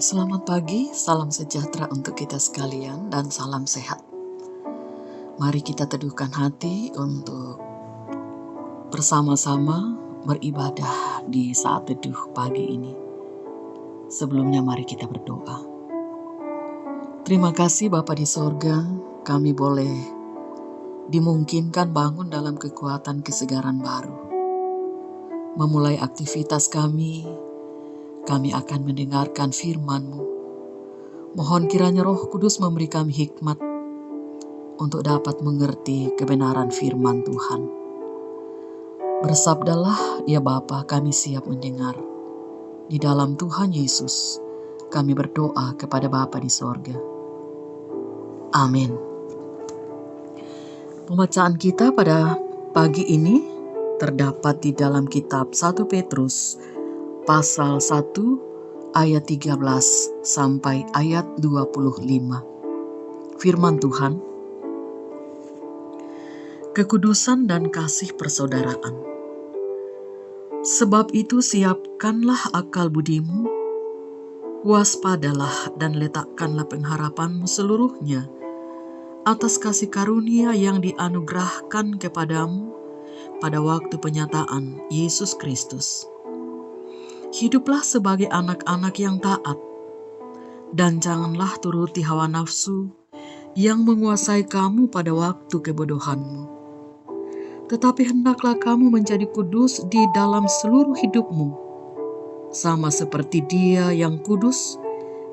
Selamat pagi, salam sejahtera untuk kita sekalian dan salam sehat. Mari kita teduhkan hati untuk bersama-sama beribadah di saat teduh pagi ini. Sebelumnya mari kita berdoa. Terima kasih Bapa di sorga, kami boleh dimungkinkan bangun dalam kekuatan kesegaran baru. Memulai aktivitas kami akan mendengarkan firman-Mu. Mohon kiranya Roh Kudus memberi kami hikmat untuk dapat mengerti kebenaran firman Tuhan. Bersabdalah ya Bapa, kami siap mendengar. Di dalam Tuhan Yesus, kami berdoa kepada Bapa di sorga. Amin. Pembacaan kita pada pagi ini terdapat di dalam kitab 1 Petrus pasal 1 ayat 13 sampai ayat 25. Firman Tuhan, kekudusan dan kasih persaudaraan. Sebab itu siapkanlah akal budimu, waspadalah dan letakkanlah pengharapanmu seluruhnya atas kasih karunia yang dianugerahkan kepadamu pada waktu penyataan Yesus Kristus. Hiduplah sebagai anak-anak yang taat, dan janganlah turuti hawa nafsu yang menguasai kamu pada waktu kebodohanmu. Tetapi hendaklah kamu menjadi kudus di dalam seluruh hidupmu, sama seperti Dia yang kudus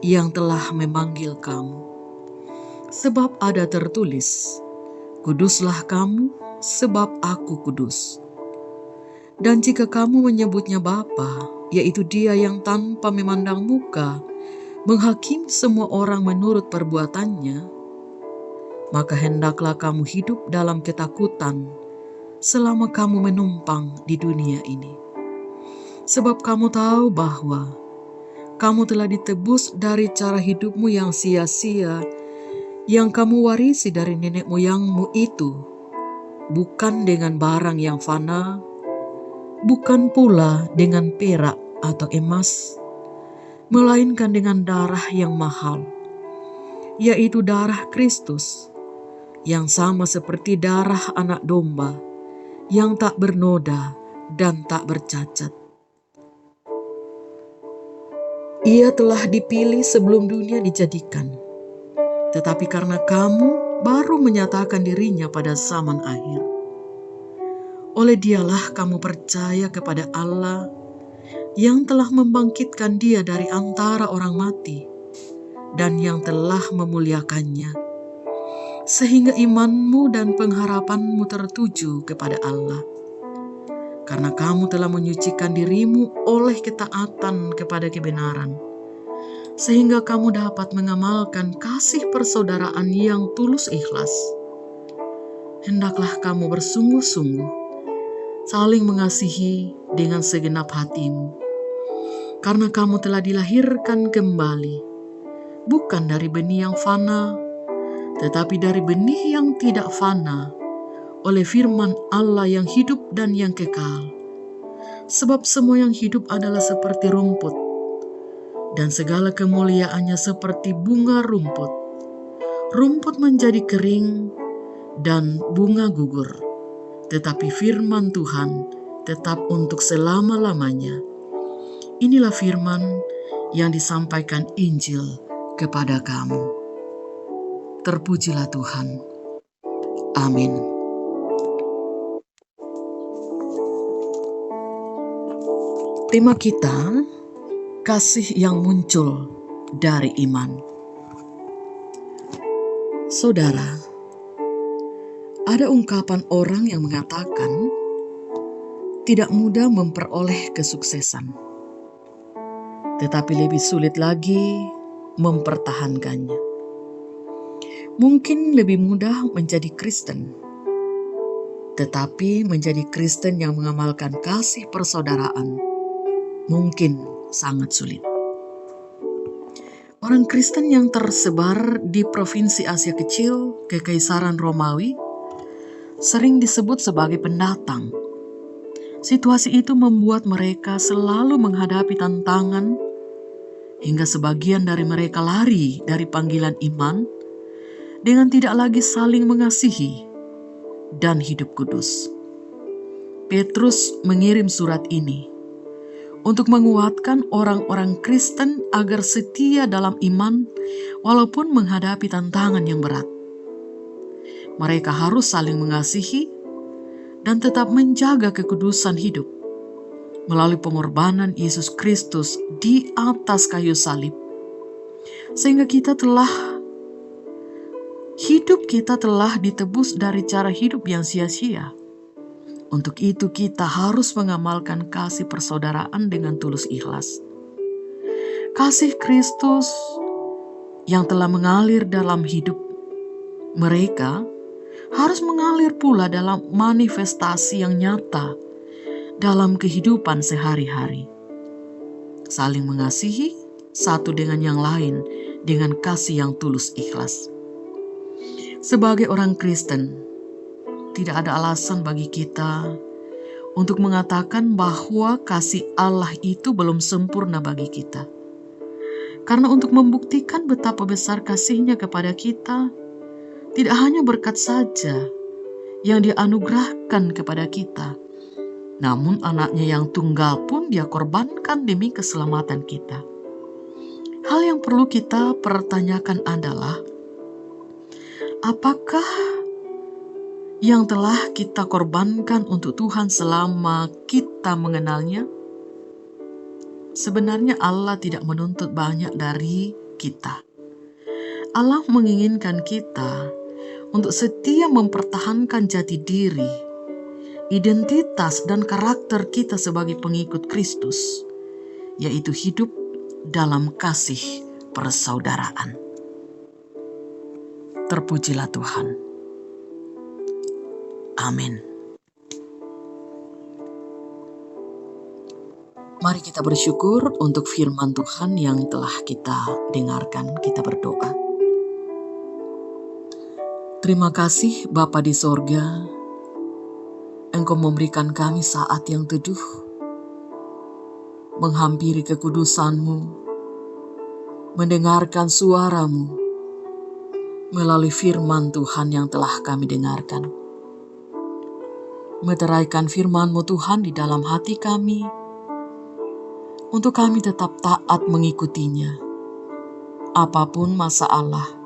yang telah memanggil kamu. Sebab ada tertulis, kuduslah kamu sebab aku kudus. Dan jika kamu menyebutnya Bapa, yaitu Dia yang tanpa memandang muka menghakimi semua orang menurut perbuatannya, maka hendaklah kamu hidup dalam ketakutan selama kamu menumpang di dunia ini. Sebab kamu tahu bahwa kamu telah ditebus dari cara hidupmu yang sia-sia, yang kamu warisi dari nenek moyangmu itu, bukan dengan barang yang fana, bukan pula dengan perak atau emas, melainkan dengan darah yang mahal, yaitu darah Kristus, yang sama seperti darah anak domba, yang tak bernoda dan tak bercacat. Ia telah dipilih sebelum dunia dijadikan, tetapi karena kamu baru menyatakan dirinya pada zaman akhir, oleh Dialah kamu percaya kepada Allah yang telah membangkitkan Dia dari antara orang mati dan yang telah memuliakannya, sehingga imanmu dan pengharapanmu tertuju kepada Allah. Karena kamu telah menyucikan dirimu oleh ketaatan kepada kebenaran, sehingga kamu dapat mengamalkan kasih persaudaraan yang tulus ikhlas. Hendaklah kamu bersungguh-sungguh saling mengasihi dengan segenap hatimu, karena kamu telah dilahirkan kembali, bukan dari benih yang fana, tetapi dari benih yang tidak fana, oleh firman Allah yang hidup dan yang kekal. Sebab semua yang hidup adalah seperti rumput, dan segala kemuliaannya seperti bunga rumput. Rumput menjadi kering, dan bunga gugur, tetapi firman Tuhan tetap untuk selama-lamanya. Inilah firman yang disampaikan Injil kepada kamu. Terpujilah Tuhan. Amin. Tema kita, kasih yang muncul dari iman. Saudara, ada ungkapan orang yang mengatakan tidak mudah memperoleh kesuksesan, tetapi lebih sulit lagi mempertahankannya. Mungkin lebih mudah menjadi Kristen, tetapi menjadi Kristen yang mengamalkan kasih persaudaraan mungkin sangat sulit. Orang Kristen yang tersebar di provinsi Asia Kecil, Kekaisaran Romawi, sering disebut sebagai pendatang. Situasi itu membuat mereka selalu menghadapi tantangan hingga sebagian dari mereka lari dari panggilan iman dengan tidak lagi saling mengasihi dan hidup kudus. Petrus mengirim surat ini untuk menguatkan orang-orang Kristen agar setia dalam iman walaupun menghadapi tantangan yang berat. Mereka harus saling mengasihi dan tetap menjaga kekudusan hidup melalui pengorbanan Yesus Kristus di atas kayu salib. Sehingga hidup kita telah ditebus dari cara hidup yang sia-sia. Untuk itu kita harus mengamalkan kasih persaudaraan dengan tulus ikhlas. Kasih Kristus yang telah mengalir dalam hidup mereka harus mengalir pula dalam manifestasi yang nyata dalam kehidupan sehari-hari. Saling mengasihi satu dengan yang lain dengan kasih yang tulus ikhlas. Sebagai orang Kristen, tidak ada alasan bagi kita untuk mengatakan bahwa kasih Allah itu belum sempurna bagi kita. Karena untuk membuktikan betapa besar kasih-Nya kepada kita, tidak hanya berkat saja yang dianugerahkan kepada kita, namun anaknya yang tunggal pun Dia korbankan demi keselamatan kita. Hal yang perlu kita pertanyakan adalah, apakah yang telah kita korbankan untuk Tuhan selama kita mengenalnya? Sebenarnya Allah tidak menuntut banyak dari kita. Allah menginginkan kita untuk setia mempertahankan jati diri, identitas dan karakter kita sebagai pengikut Kristus, yaitu hidup dalam kasih persaudaraan. Terpujilah Tuhan. Amin. Mari kita bersyukur untuk firman Tuhan yang telah kita dengarkan. Kita berdoa. Terima kasih Bapa di sorga, Engkau memberikan kami saat yang teduh, menghampiri kekudusan-Mu, mendengarkan suara-Mu melalui firman Tuhan yang telah kami dengarkan. Meteraikan firman-Mu Tuhan di dalam hati kami, untuk kami tetap taat mengikutinya, apapun masalah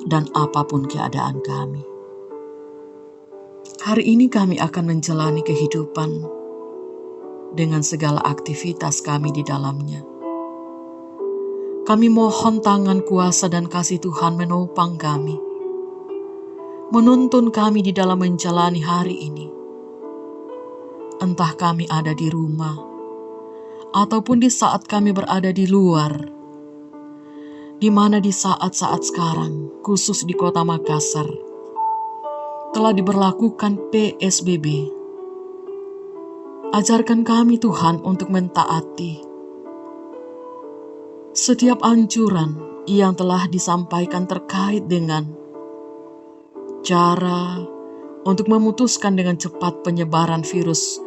dan apapun keadaan kami. Hari ini kami akan menjalani kehidupan dengan segala aktivitas kami di dalamnya. Kami mohon tangan kuasa dan kasih Tuhan menopang kami, menuntun kami di dalam menjalani hari ini. Entah kami ada di rumah, ataupun di saat kami berada di luar, di mana di saat-saat sekarang, khusus di kota Makassar, telah diberlakukan PSBB. Ajarkan kami Tuhan untuk mentaati setiap anjuran yang telah disampaikan terkait dengan cara untuk memutuskan dengan cepat penyebaran virus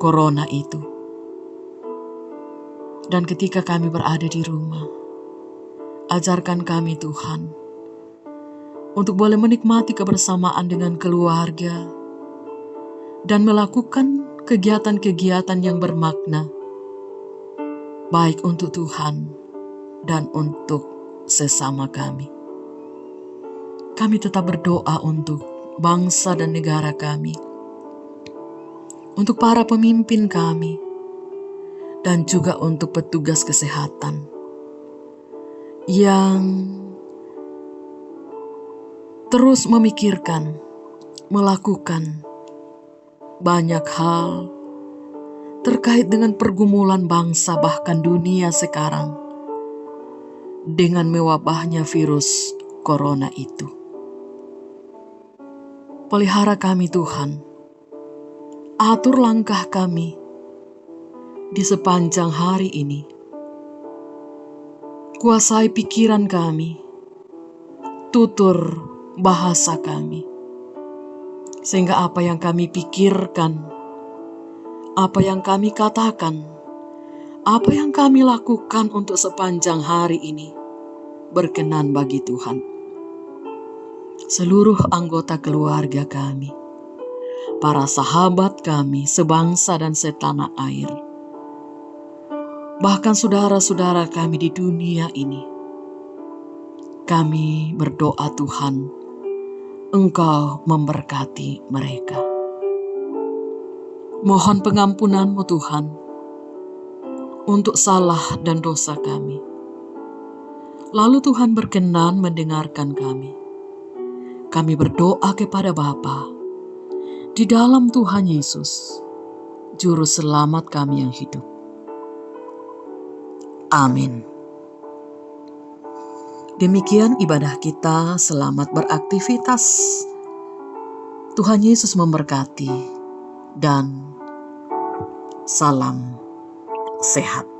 corona itu. Dan ketika kami berada di rumah, ajarkan kami Tuhan untuk boleh menikmati kebersamaan dengan keluarga dan melakukan kegiatan-kegiatan yang bermakna, baik untuk Tuhan dan untuk sesama kami. Kami tetap berdoa untuk bangsa dan negara kami, untuk para pemimpin kami, dan juga untuk petugas kesehatan yang terus memikirkan, melakukan banyak hal terkait dengan pergumulan bangsa bahkan dunia sekarang dengan mewabahnya virus corona itu. Pelihara kami Tuhan, atur langkah kami di sepanjang hari ini. Kuasai pikiran kami, tutur bahasa kami, sehingga apa yang kami pikirkan, apa yang kami katakan, Apa yang kami lakukan untuk sepanjang hari ini berkenan bagi Tuhan. Seluruh anggota keluarga kami, para sahabat kami sebangsa dan setanah air, bahkan saudara-saudara kami di dunia ini, kami berdoa Tuhan, Engkau memberkati mereka. Mohon pengampunan-Mu Tuhan untuk salah dan dosa kami. Lalu Tuhan berkenan mendengarkan kami. Kami berdoa kepada Bapa di dalam Tuhan Yesus, Juru Selamat kami yang hidup. Amin. Demikian ibadah kita, selamat beraktivitas. Tuhan Yesus memberkati dan salam sehat.